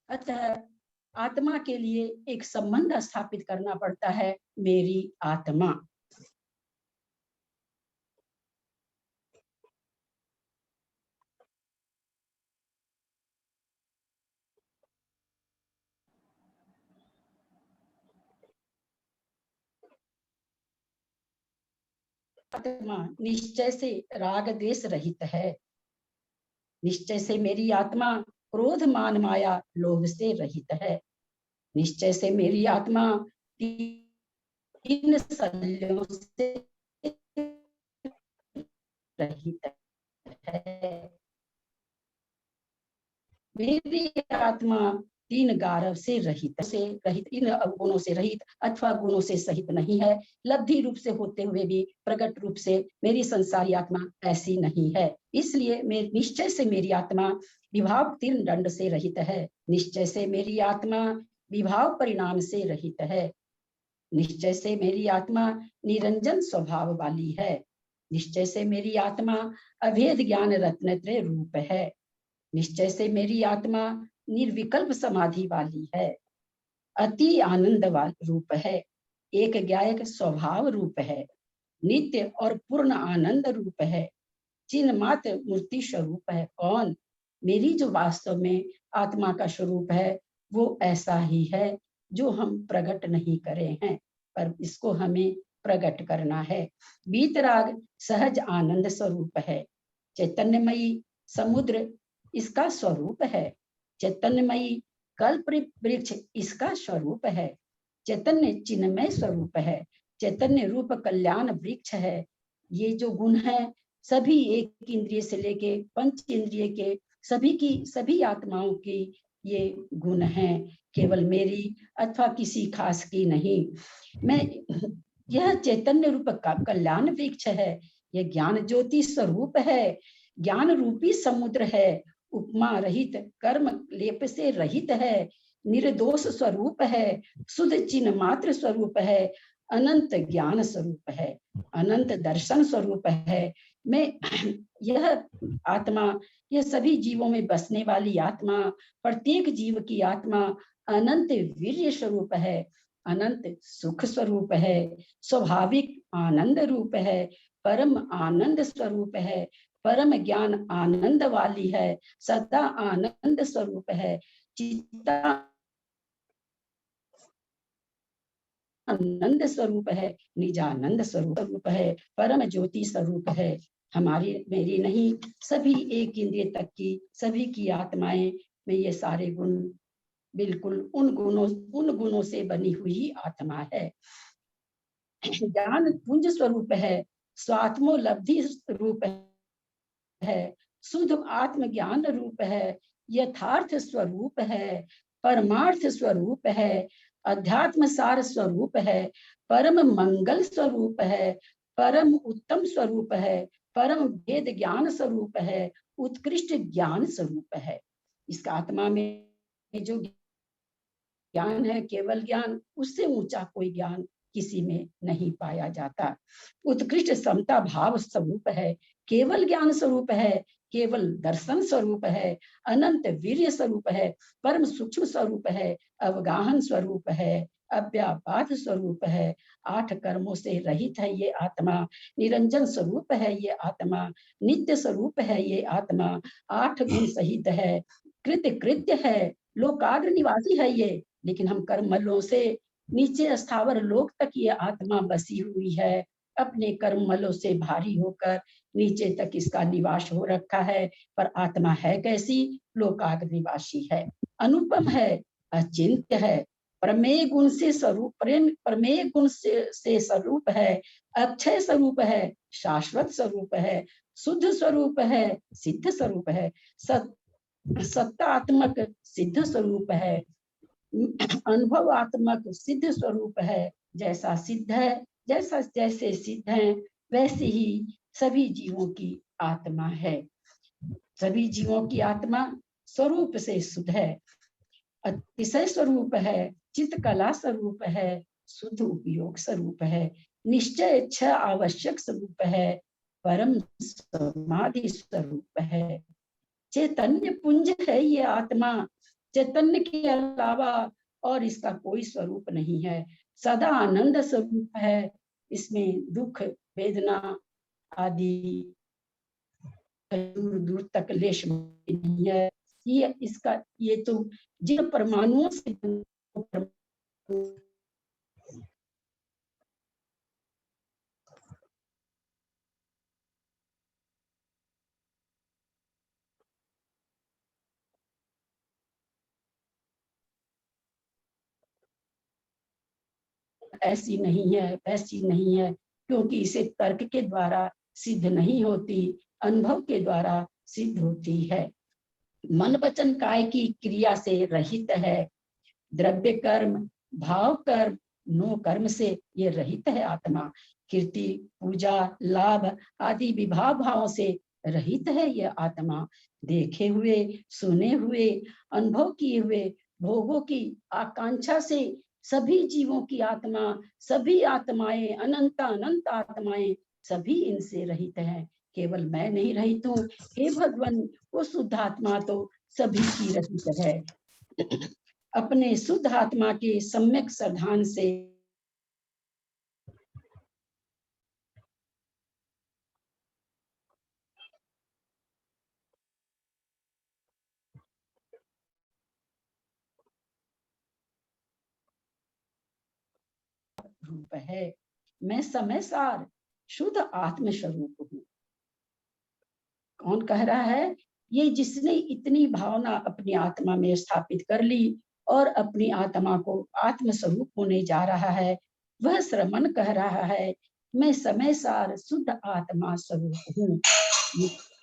अतः आत्मा के लिए एक संबंध स्थापित करना पड़ता है, मेरी आत्मा। आत्मा निश्चय से राग द्वेष रहित है, निश्चय से मेरी आत्मा क्रोध मान माया लोभ से रहित है, निश्चय से मेरी आत्मा तीन शल्यों से रहित है, मेरी आत्मा 3 गारव से रहित इन अवगुणों से रहित अथवा गुणों से सहित नहीं है। लब्धि रूप से होते हुए भी प्रकट रूप से मेरी संसारी आत्मा ऐसी नहीं है। इसलिए निश्चय से मेरी आत्मा विभाव 3 दंड से रहित है, निश्चय से मेरी आत्मा विभाव परिणाम से रहित है, निश्चय से मेरी आत्मा निरंजन स्वभाव वाली है, निश्चय से मेरी आत्मा अभेद ज्ञान रत्नत्रय रूप है, निश्चय से मेरी आत्मा निर्विकल्प समाधि वाली है, अति आनंद रूप है, एक ज्ञायक स्वभाव रूप है, नित्य और पूर्ण आनंद रूप है, चिन्ह मात्र मूर्ति स्वरूप है। कौन? मेरी जो वास्तव में आत्मा का स्वरूप है वो ऐसा ही है जो हम प्रकट नहीं करे हैं, पर इसको हमें प्रकट करना है। वीतराग सहज आनंद स्वरूप है, चैतन्यमयी समुद्र इसका स्वरूप है, चैतन्यमयी कल्प वृक्ष इसका स्वरूप है, चैतन्य चिन्मय स्वरूप है, चैतन्य रूप कल्याण वृक्ष है। ये जो गुण है सभी एक इंद्रिय से लेके 5 इंद्रिय के सभी आत्माओं की ये गुण हैं, केवल मेरी अथवा किसी खास की नहीं। मैं यह चैतन्य रूप का कल्याण वृक्ष है, यह ज्ञान ज्योति स्वरूप है, ज्ञान रूपी समुद्र है, उपमा रहित, कर्म लेप से रहित है, निर्दोष स्वरूप है, शुद्ध चिन्ह मात्र स्वरूप है, अनंत ज्ञान स्वरूप है, अनंत दर्शन स्वरूप है। मैं यह आत्मा, यह सभी जीवों में बसने वाली आत्मा, प्रत्येक जीव की आत्मा अनंत वीर्य स्वरूप है, अनंत सुख स्वरूप है, स्वाभाविक आनंद रूप है, परम आनंद स्वरूप है, परम ज्ञान आनंद वाली है, सदा आनंद स्वरूप है, चित्ता आनंद स्वरूप है, निजानंद स्वरूप है, परम ज्योति स्वरूप है। हमारी मेरी नहीं, सभी एक इंद्रिय तक की सभी की आत्माएं में ये सारे गुण बिल्कुल उन गुणों से बनी हुई आत्मा है। ज्ञान पुंज स्वरूप है, स्वात्मोलब्धि रूप है, शुद्ध आत्मज्ञान रूप है, यथार्थ स्वरूप है, परमार्थ स्वरूप है, अध्यात्म सार स्वरूप है, परम मंगल स्वरूप है, परम उत्तम स्वरूप है, परम वेद ज्ञान स्वरूप है, उत्कृष्ट ज्ञान स्वरूप है। इसका आत्मा में जो ज्ञान है, केवल ज्ञान, उससे ऊंचा कोई ज्ञान किसी में नहीं पाया जाता। उत्कृष्ट समता भाव स्वरूप है, केवल ज्ञान स्वरूप है, केवल दर्शन स्वरूप है, अनंत वीर्य स्वरूप है, परम सूक्ष्म स्वरूप है, अवगाहन स्वरूप है, अव्यापाद स्वरूप है, 8 कर्मों से रहित है ये आत्मा, निरंजन स्वरूप है ये आत्मा, नित्य स्वरूप है ये आत्मा, 8 गुण सहित है, कृत्य है, लोकाग्र निवासी है ये, लेकिन हम कर्मलों से नीचे स्थावर लोक तक ये आत्मा बसी हुई है, अपने कर्मलों से भारी होकर नीचे तक इसका निवास हो रखा है। पर आत्मा है कैसी? लोकाग्र निवासी है, अनुपम है, अचिंत्य है, प्रमेय गुण से स्वरूप, प्रमेय गुण से स्वरूप है, अक्षय स्वरूप है, शाश्वत स्वरूप है, शुद्ध स्वरूप है, सिद्ध स्वरूप है, सत्तात्मक सिद्ध स्वरूप है, अनुभवात्मक सिद्ध स्वरूप है। जैसा सिद्ध है, जैसे सिद्ध है, वैसे ही सभी जीवों की आत्मा है। सभी जीवों की आत्मा स्वरूप से शुद्ध है, अतिशय स्वरूप है, चित्त कला स्वरूप है, शुद्ध उपयोग स्वरूप है, निश्चय इच्छा आवश्यक स्वरूप है, परम समाधि स्वरूप है, चैतन्य पुंज है ये आत्मा, चैतन्य के अलावा और इसका कोई स्वरूप नहीं है, सदा आनंद स्वरूप है, इसमें दुख वेदना आदि दूर दूर तक लेश नहीं है। ये तो जिन परमाणुओं से ऐसी नहीं है, वैसी नहीं है, क्योंकि इसे तर्क के द्वारा सिद्ध नहीं होती, अनुभव के द्वारा सिद्ध होती है। मन वचन काय की क्रिया से रहित है, द्रव्य कर्म भाव कर्म नो कर्म से ये रहित है आत्मा, कीर्ति पूजा लाभ आदि विभाव भावों से रहित है ये आत्मा, देखे हुए सुने हुए अनुभव किए हुए भोगों की आकांक्षा से सभी जीवों की आत्मा, सभी आत्माएं अनंत अनंत आत्माएं सभी इनसे रहित हैं, केवल मैं नहीं रहित हूँ। हे भगवान, वो शुद्ध आत्मा तो सभी की रहित है। अपने शुद्ध आत्मा के सम्यक साधन से रूप है, मैं समय सार शुद्ध आत्म स्वरूप हूँ। कौन कह रहा है? ये जिसने इतनी भावना अपनी आत्मा में स्थापित कर ली और अपनी आत्मा को आत्म स्वरूप होने जा रहा है, वह श्रमण कह रहा है, मैं समय सार शुद्ध आत्मा स्वरूप हूँ।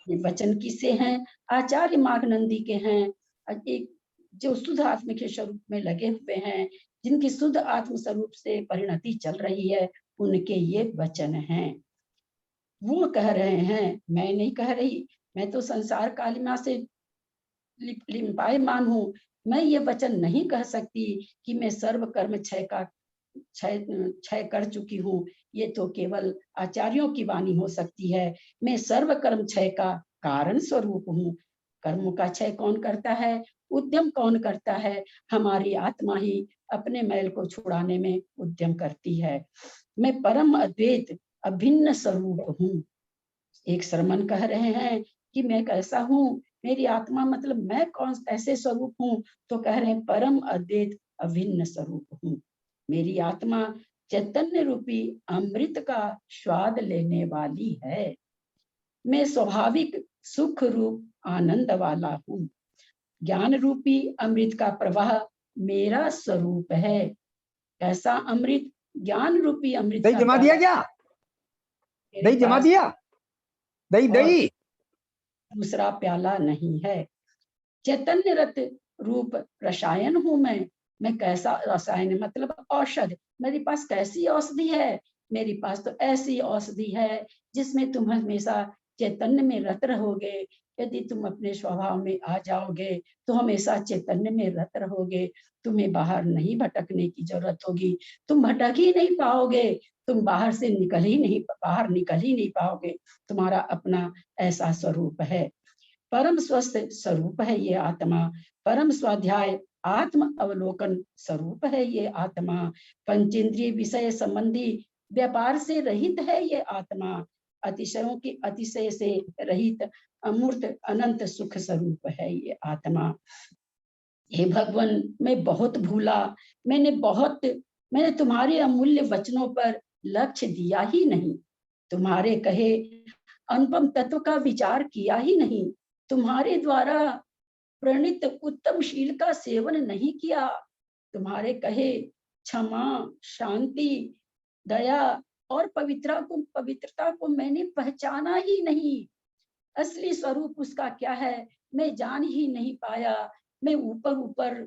ये वचन किसे हैं? आचार्य माघनंदी के हैं, एक जो शुद्ध आत्म के स्वरूप में लगे हुए हैं, जिनकी शुद्ध आत्म स्वरूप से परिणति चल रही है, उनके ये वचन हैं। वो कह रहे हैं, मैं नहीं कह रही, मैं तो संसार कालिमा से लिम्पायमान हूँ। मैं ये वचन नहीं कह सकती कि मैं सर्व कर्म क्षय कर चुकी हूँ। ये तो केवल आचार्यों की वाणी हो सकती है। मैं सर्व कर्म क्षय का कारण स्वरूप हूँ। कर्मों का क्षय कौन करता है? उद्यम कौन करता है? हमारी आत्मा ही अपने मैल को छुड़ाने में उद्यम करती है। मैं परम अद्वैत अभिन्न स्वरूप हूँ। एक श्रमण कह रहे हैं कि मैं कैसा हूँ, मेरी आत्मा मतलब मैं कौन ऐसे स्वरूप हूँ, तो कह रहे हैं परम अद्वैत अभिन्न स्वरूप हूँ। मेरी आत्मा चैतन्य रूपी अमृत का स्वाद लेने वाली है। मैं स्वाभाविक सुख रूप आनंद वाला हूँ। ज्ञान रूपी अमृत का प्रवाह मेरा स्वरूप है। कैसा अमृत? ज्ञान रूपी अमृत दही का जमा दिया क्या? मेरे दही जमा पास दिया? दही और दही दूसरा प्याला नहीं है। चैतन्य रत रूप रसायन हूं मैं कैसा रसायन मतलब औषध। मेरे पास कैसी औषधि है? मेरे पास तो ऐसी औषधि है जिसमें तुम हमेशा चैतन्य में रत रहोगे। यदि तुम अपने स्वभाव में आ जाओगे तो हमेशा चैतन्य में रत रहोगे। तुम्हें बाहर नहीं भटकने की जरूरत होगी। तुम भटक ही नहीं पाओगे। तुम बाहर निकल ही नहीं पाओगे। तुम्हारा अपना ऐसा स्वरूप है। परम स्वस्थ स्वरूप है ये आत्मा। परम स्वाध्याय आत्म अवलोकन स्वरूप है ये आत्मा। पंचेंद्रिय विषय संबंधी व्यापार से रहित है ये आत्मा। अतिशयों की अतिशय से रहित अमूर्त अनंत सुख स्वरूप है ये आत्मा। हे भगवान, मैं बहुत भूला। मैंने तुम्हारे अमूल्य वचनों पर लक्ष्य दिया ही नहीं। तुम्हारे कहे अनुपम तत्व का विचार किया ही नहीं। तुम्हारे द्वारा प्रणीत उत्तम शील का सेवन नहीं किया। तुम्हारे कहे क्षमा, शांति, दया और पवित्रता को मैंने पहचाना ही नहीं। असली स्वरूप उसका क्या है मैं जान ही नहीं पाया। मैं ऊपर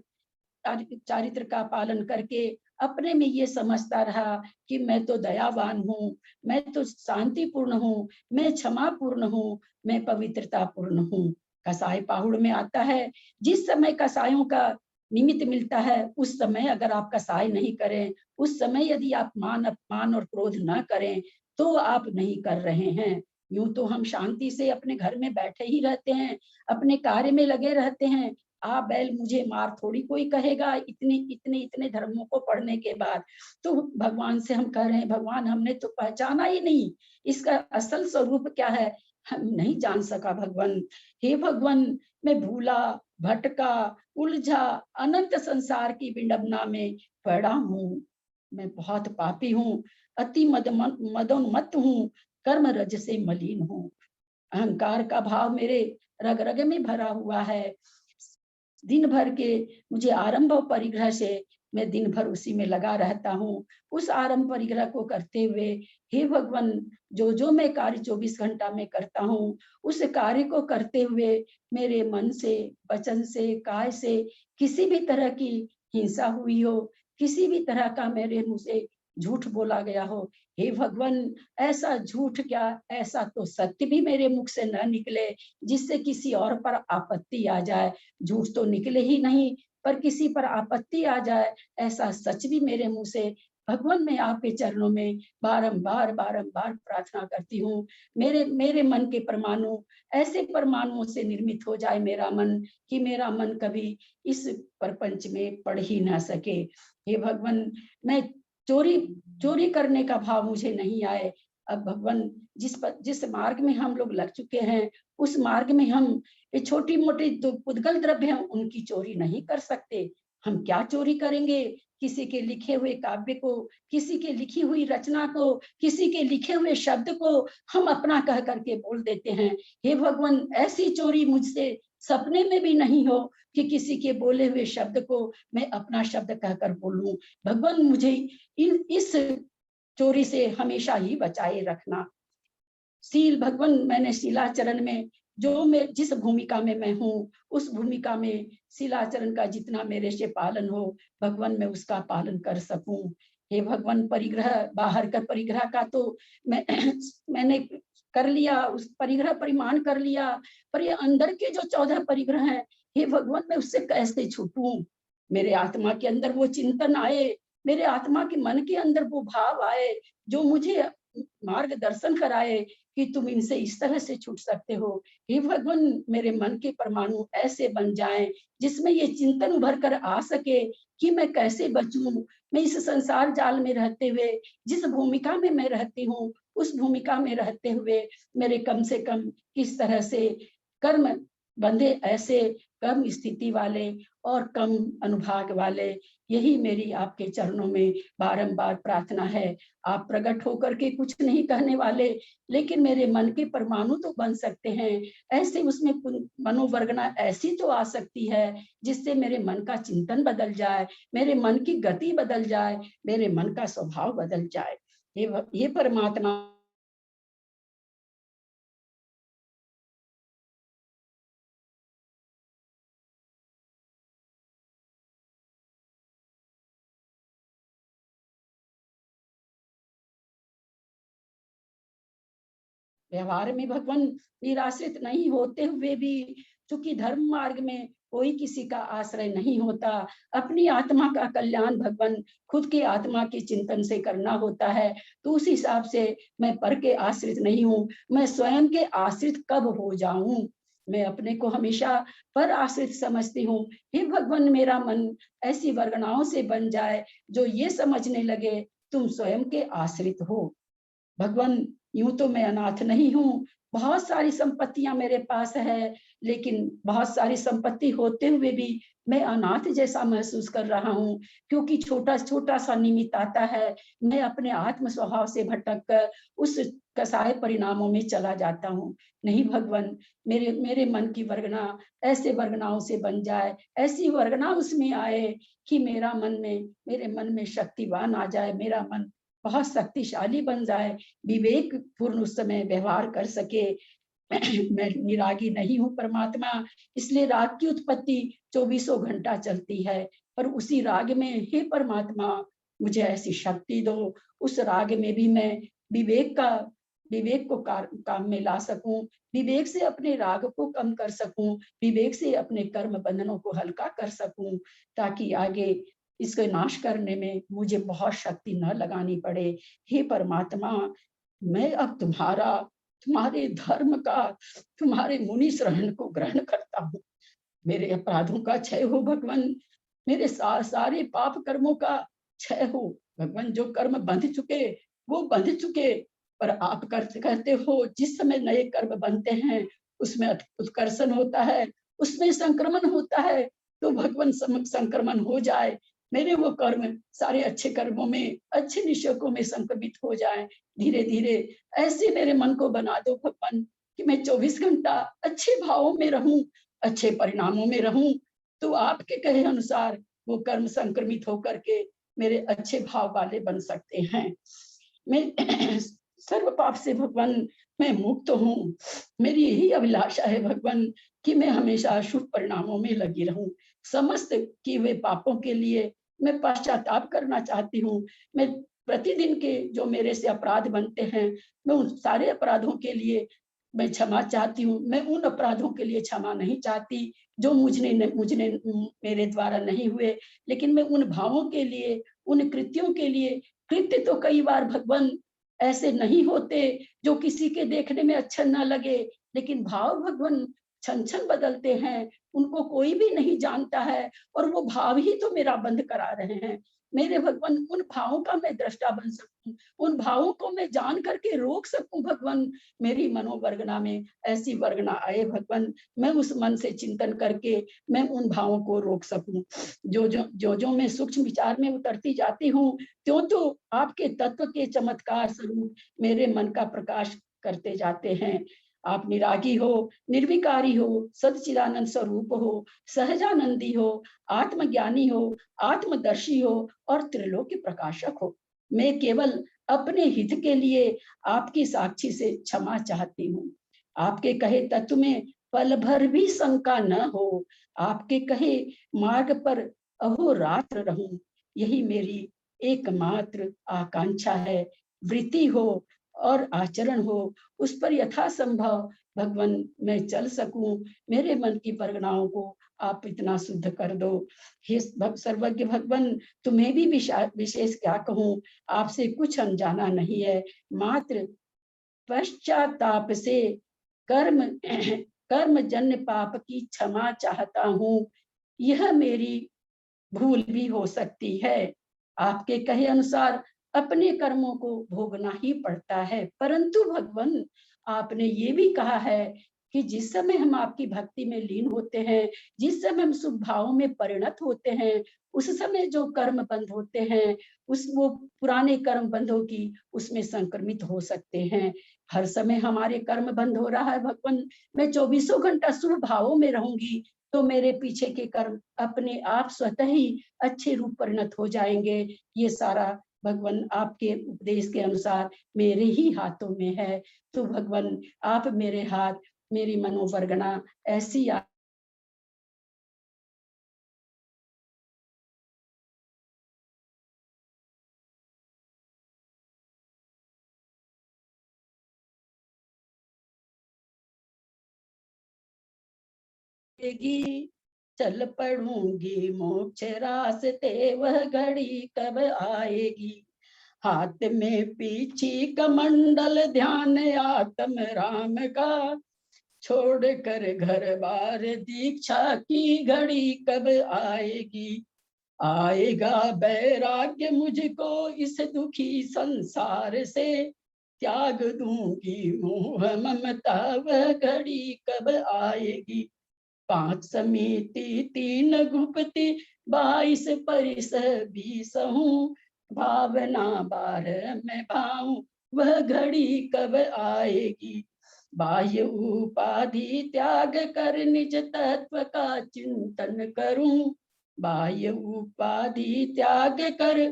चारित्र का पालन करके अपने में ये समझता रहा कि मैं तो दयावान हूँ, मैं तो शांतिपूर्ण हूँ, मैं क्षमापूर्ण हूँ, मैं पवित्रता पूर्ण हूँ। कसाई पाहुड़ में आता है, जिस समय कसायों का निमित्त मिलता है उस समय अगर आप कसाई नहीं करें, उस समय यदि आप मान अपमान और क्रोध न करें तो आप नहीं कर रहे हैं। यूं तो हम शांति से अपने घर में बैठे ही रहते हैं, अपने कार्य में लगे रहते हैं। आ बैल मुझे मार थोड़ी कोई कहेगा इतने धर्मों को पढ़ने के बाद। तो भगवान से हम कह रहे हैं भगवान हमने तो पहचाना ही नहीं, इसका असल स्वरूप क्या है हम नहीं जान सका भगवान। हे भगवान, मैं भूला, भटका, उलझा अनंत संसार की विडंबना में पड़ा हूँ। मैं बहुत पापी हूँ, अति मदोन्मत्त हूँ, कर्म रज से मलिन हूँ। अहंकार का भाव मेरे रग रग में भरा हुआ है। दिन भर के मुझे आरंभ और परिग्रह से मैं दिन भर उसी में लगा रहता हूँ। उस आरंभ परिग्रह को करते हुए हे भगवान, जो मैं कार्य 24 घंटा में करता हूँ उस कार्य को करते हुए मेरे मन से, वचन से, काय से किसी भी तरह की हिंसा हुई हो, किसी भी तरह का मेरे मुंह से झूठ बोला गया हो, हे भगवान, ऐसा झूठ क्या, ऐसा तो सत्य भी मेरे मुख से न निकले जिससे किसी और पर आपत्ति आ जाए। झूठ तो निकले ही नहीं, पर किसी पर आपत्ति आ जाए, ऐसा सच भी मेरे मुंह से। भगवान, मैं आपके चरणों में बारंबार प्रार्थना करती हूँ, मेरे मन के परमाणु ऐसे परमाणुओं से निर्मित हो जाए मेरा मन, कि मेरा मन कभी इस प्रपंच में पड़ ही ना सके। हे भगवान, मैं चोरी करने का भाव मुझे नहीं आए। अब भगवान, जिस मार्ग में हम लोग लग चुके हैं उस मार्ग में हम ये छोटी मोटी जो पुद्गल द्रव्य हैं उनकी चोरी नहीं कर सकते। हम क्या चोरी करेंगे? किसी के लिखे हुए काव्य को, किसी के लिखी हुई रचना को, किसी के लिखे हुए शब्द को हम अपना कह करके बोल देते हैं। हे भगवान, ऐसी चोरी मुझसे सपने में भी नहीं हो कि किसी के बोले हुए शब्द को मैं अपना शब्द कहकर बोलूं। भगवान, मुझे इस चोरी से हमेशा ही बचाए रखना। शील भगवान, मैंने शीलाचरण में मैं जिस भूमिका में मैं हूँ उस भूमिका में शीलाचरण का जितना मेरे से पालन हो भगवान मैं उसका पालन कर सकूं। हे भगवान, परिग्रह बाहर का परिग्रह का तो मैंने कर लिया, उस परिग्रह परिमाण कर लिया, पर ये अंदर के जो 14 परिग्रह हैं, हे भगवान, मैं उससे कैसे छूटूं? मेरे आत्मा के अंदर वो चिंतन आए, मेरे आत्मा के मन के अंदर वो भाव आए जो मुझे मार्गदर्शन कराए कि तुम इनसे इस तरह से छूट सकते हो। हे भगवान, मेरे मन के परमाणु ऐसे बन जाएं जिसमें ये चिंतन उभर कर आ सके कि मैं कैसे बचूं, मैं इस संसार जाल में रहते हुए, जिस भूमिका में मैं रहती हूँ, उस भूमिका में रहते हुए मेरे कम से कम किस तरह से कर्म बंधे, ऐसे कम स्थिति वाले और कम अनुभाग वाले। यही मेरी आपके चरणों में बारंबार प्रार्थना है। आप प्रकट होकर के कुछ नहीं कहने वाले, लेकिन मेरे मन के परमाणु तो बन सकते हैं, ऐसे उसमें मनोवर्गना ऐसी तो आ सकती है जिससे मेरे मन का चिंतन बदल जाए, मेरे मन की गति बदल जाए, मेरे मन का स्वभाव बदल जाए। ये परमात्मा व्यवहार में भगवान निराश्रित नहीं होते हुए भी, चूंकि धर्म मार्ग में कोई किसी का आश्रय नहीं होता, अपनी आत्मा का कल्याण भगवान खुद के आत्मा के चिंतन से करना होता है, तो उस हिसाब से मैं पर के आश्रित नहीं हूँ। मैं स्वयं के आश्रित कब हो जाऊं? मैं अपने को हमेशा पर आश्रित समझती हूँ। हे भगवान, मेरा मन ऐसी वर्गणाओं से बन जाए जो ये समझने लगे तुम स्वयं के आश्रित हो। भगवान, यूं तो मैं अनाथ नहीं हूँ, बहुत सारी संपत्तियां मेरे पास है, लेकिन बहुत सारी संपत्ति होते हुए भी मैं अनाथ जैसा महसूस कर रहा हूँ, क्योंकि छोटा छोटा सा निमित्त आता है, मैं अपने आत्म स्वभाव से भटक कर उस कसाय परिणामों में चला जाता हूँ। नहीं भगवान, मेरे मन की वर्गना ऐसे वर्गनाओं से बन जाए, ऐसी वर्गना उसमें आए कि मेरे मन में शक्तिवान आ जाए, मेरा मन बहुत शक्तिशाली बन जाए, विवेक पूर्ण उस समय व्यवहार कर सके। मैं निरागी नहीं हूँ परमात्मा, इसलिए राग की उत्पत्ति 24 घंटा चलती है, पर उसी राग में हे परमात्मा मुझे ऐसी शक्ति दो, उस राग में भी मैं विवेक को काम में ला सकूं, विवेक से अपने राग को कम कर सकूं, विवेक से अपने कर्म बंधनों को हल्का कर सकूं, ताकि आगे इसके नाश करने में मुझे बहुत शक्ति न लगानी पड़े। हे परमात्मा, मैं अब तुम्हारे धर्म का, तुम्हारे मुनि शरण को ग्रहण करता हूँ। मेरे अपराधों का क्षय हो भगवान, मेरे सारे पाप कर्मों का क्षय हो भगवान। जो कर्म बंध चुके वो बंध चुके, पर आप कहते हो जिस समय नए कर्म बनते हैं उसमें उत्कर्षण होता है, उसमें संक्रमण होता है, तो भगवान संक्रमण हो जाए, मेरे वो कर्म सारे अच्छे कर्मों में, अच्छे निश्चयों में संक्रमित हो जाए। धीरे धीरे ऐसे मेरे मन को बना दो भगवान कि मैं 24 घंटा अच्छे भावों में रहूं, अच्छे परिणामों में रहूं, तो आपके कहे अनुसार वो कर्म संक्रमित होकर के मेरे अच्छे भाव वाले बन सकते हैं। मैं सर्व पाप से भगवान मैं मुक्त हूँ। मेरी यही अभिलाषा है भगवान कि मैं हमेशा शुभ परिणामों में लगी रहूं। समस्त किए हुए पापों के लिए मैं पश्चाताप करना चाहती हूँ। मैं प्रतिदिन के जो मेरे से अपराध बनते हैं, मैं उन सारे अपराधों के लिए मैं क्षमा चाहती हूँ। मैं उन अपराधों के लिए क्षमा नहीं चाहती जो मुझे मेरे द्वारा नहीं हुए, लेकिन मैं उन भावों के लिए, उन कृत्यों के लिए, कृत्य तो कई बार भगवान ऐसे नहीं होते जो किसी के देखने में अच्छा ना लगे, लेकिन भाव भगवान क्षण क्षण बदलते हैं, उनको कोई भी नहीं जानता है, और वो भाव ही तो मेरा बंद करा रहे हैं। मेरे भगवान, उन भावों का मैं दृष्टा बन सकूं, उन भावों को मैं जान करके रोक सकूं भगवान। मेरी मनोवर्गना में ऐसी वर्गना आए भगवान, मैं उस मन से चिंतन करके मैं उन भावों को रोक सकूं। जो मैं सूक्ष्म विचार में उतरती जाती हूँ, त्यों तो आपके तत्व के चमत्कार स्वरूप मेरे मन का प्रकाश करते जाते हैं। आप निरागी हो, निर्विकारी हो, सच्चिदानंद स्वरूप हो, सहजानंदी हो, आत्मज्ञानी हो, आत्मदर्शी हो और त्रिलोकी प्रकाशक हो। मैं केवल अपने हित के लिए आपकी साक्षी से क्षमा चाहती हूँ। आपके कहे तत्व में पल भर भी शंका न हो, आपके कहे मार्ग पर अहोरात्र रहूं, यही मेरी एकमात्र आकांक्षा है। वृत्ति हो और आचरण हो, उस पर यथासंभव भगवान मैं चल सकूं। मेरे मन की परिगणाओं को आप इतना शुद्ध कर दो। हे सर्वज्ञ भगवान, तुम्हें भी विशेष क्या कहूं, आपसे कुछ अनजाना नहीं है। मात्र पश्चाताप से कर्म जन्य पाप की क्षमा चाहता हूँ। यह मेरी भूल भी हो सकती है। आपके कहे अनुसार अपने कर्मों को भोगना ही पड़ता है, परंतु भगवान आपने ये भी कहा है कि जिस समय हम आपकी भक्ति में लीन होते हैं, जिस समय हम शुभ भावों में परिणत होते हैं, उस समय जो कर्म बंध होते हैं, वो पुराने कर्म बंधों की उसमें संक्रमित हो सकते हैं। हर समय हमारे कर्म बंद हो रहा है भगवान। मैं 24 घंटा शुभ भावों में रहूंगी तो मेरे पीछे के कर्म अपने आप स्वतः ही अच्छे रूप परिणत हो जाएंगे। ये सारा भगवान आपके उपदेश के अनुसार मेरे ही हाथों में है। तो भगवान आप मेरे हाथ, मेरी मनोवरगना ऐसी चल पड़ूंगी मोक्ष रास्ते, वह घड़ी कब आएगी। हाथ में पीछी कमंडल, ध्यान आत्म राम का, छोड़कर घर बार दीक्षा की घड़ी कब आएगी। आएगा वैराग्य मुझको इस दुखी संसार से, त्याग दूंगी मोह ममता, वह घड़ी कब आएगी। 5 समिति 3 गुप्ति 22 परिस 20 हूँ, भावना 12 में भाऊं, वह घड़ी कब आएगी। बाह्य उपाधि त्याग कर निज तत्व का चिंतन करूं, बाह्य उपाधि त्याग कर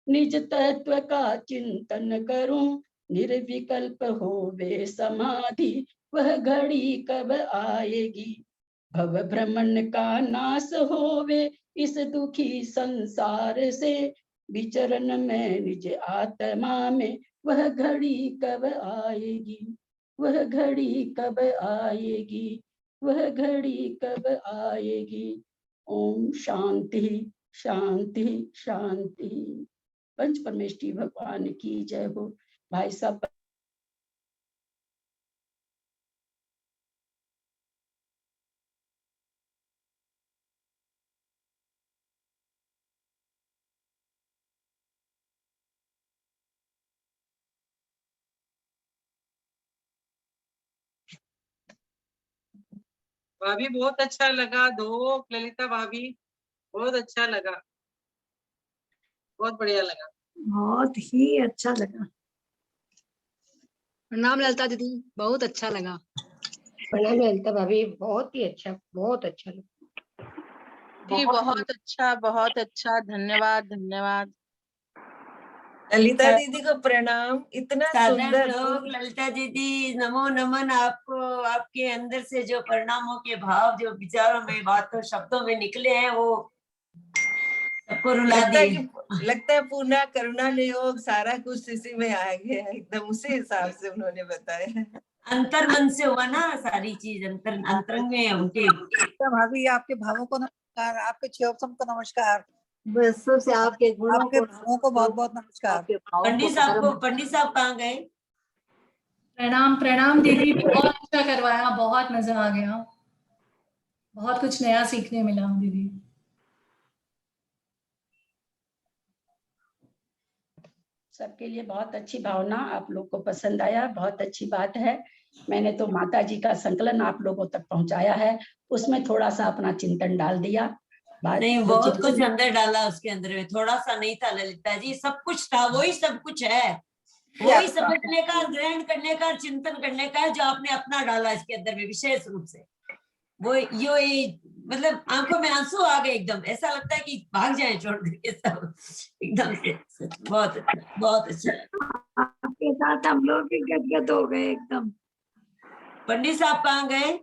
निज तत्व का चिंतन करूं, निर्विकल्प होवे समाधि, वह घड़ी कब आएगी। भव भ्रमण का नाश होवे इस दुखी संसार से, विचरण में निज आत्मा में, वह घड़ी कब आएगी। वह घड़ी कब आएगी, वह घड़ी कब आएगी। ओम शांति शांति शांति। पंच परमेष्ठी भगवान की जय हो। भाई साहब भाभी बहुत अच्छा लगा। दो ललिता भाभी बहुत अच्छा लगा, बहुत बढ़िया लगा, बहुत ही अच्छा लगा। प्रणाम ललिता दीदी, बहुत अच्छा लगा। प्रणाम ललिता भाभी, बहुत ही अच्छा, बहुत अच्छा लगा। जी बहुत अच्छा, धन्यवाद धन्यवाद। ललिता दीदी को प्रणाम। इतना साधन सुंदर लोग, ललिता दीदी नमो नमन आपको। आपके अंदर से जो परिणामों के भाव जो विचारों में, बातों, शब्दों में निकले हैं, वो सबको रुला दिए। लगता है पूर्ण करुणा नियोग सारा कुछ इसी में आ गया, एकदम उसी हिसाब से उन्होंने बताया। अंतर मन से हुआ ना सारी चीज, अंतरंग में उनके। भाभी आपके भावों को नमस्कार, आपके शिवोत्तम को नमस्कार, सबसे आपके गुणों आपके भावों को बहुत बहुत नमस्कार। पंडित साहब कहाँ गए? प्रणाम प्रणाम दीदी, बहुत अच्छा करवाया, बहुत मजा आ गया, बहुत कुछ नया सीखने मिला दीदी। सबके लिए बहुत अच्छी भावना, आप लोग को पसंद आया, बहुत अच्छी बात है। मैंने तो माता जी का संकलन आप लोगों तक पहुंचाया है, उसमें थोड़ा सा अपना चिंतन डाल दिया। नहीं, बहुत कुछ अंदर डाला उसके अंदर में, थोड़ा सा नहीं था ललिता जी, सब कुछ था, वही सब कुछ है, वही समझने का, ग्रहण करने का, चिंतन करने का है जो आपने अपना डाला इसके अंदर में विशेष रूप से। वो ये मतलब आंखों में आंसू आ गए, एकदम ऐसा लगता है कि भाग जाए छोड़ करके सब, एकदम से। बहुत अच्छा, बहुत अच्छा। आपके साथ हम लोग भी गदगद हो गए एकदम। पंडित साहब कहाँ गए?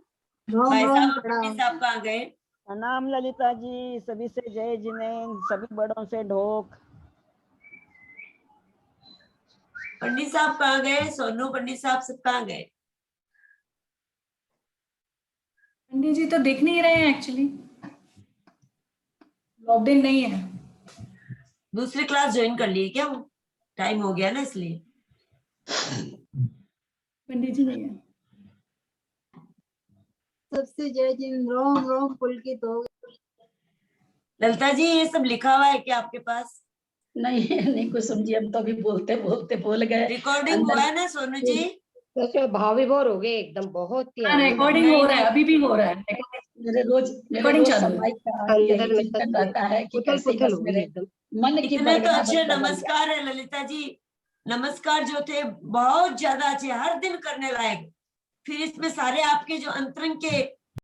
भाई साहब, पंडित साहब कहाँ गए? प्रणाम ललिता जी, सभी से जय जिनेन्द्र, सभी बड़ों से ढोक। पंडित साहब कहाँ गए? सोनू पंडित साहब सब कहाँ गए? पंडित जी तो दिख नहीं रहे हैं एक्चुअली, लॉग्ड इन नहीं है। दूसरी क्लास ज्वाइन कर लिए क्या? टाइम हो गया ना इसलिए। पंडित जी नहीं है। सबसे जय जिन रोम रोम पुलकित हो। ललिता जी ये सब लिखा हुआ है क्या आपके पास? नहीं नहीं कुछ समझिए, हम तो अभी बोलते बोलते बोल गए। रिकॉर्डिंग हुआ है ना सोनू जी? तो उसमें भाव विभोर हो गए एकदम, बहुत ही रिकॉर्डिंग हो रहा है, अभी भी हो रहा है। मेरे रोज Recording चालू है। समय का यही चिंतन रहता है कि कैसे बस मेरे मन की इतने तो बरगद अच्छे बदल नमस्कार है ललिता जी, नमस्कार जो थे बहुत ज्यादा अच्छे, हर दिन करने लायक। फिर इसमें सारे आपके जो अंतरंग के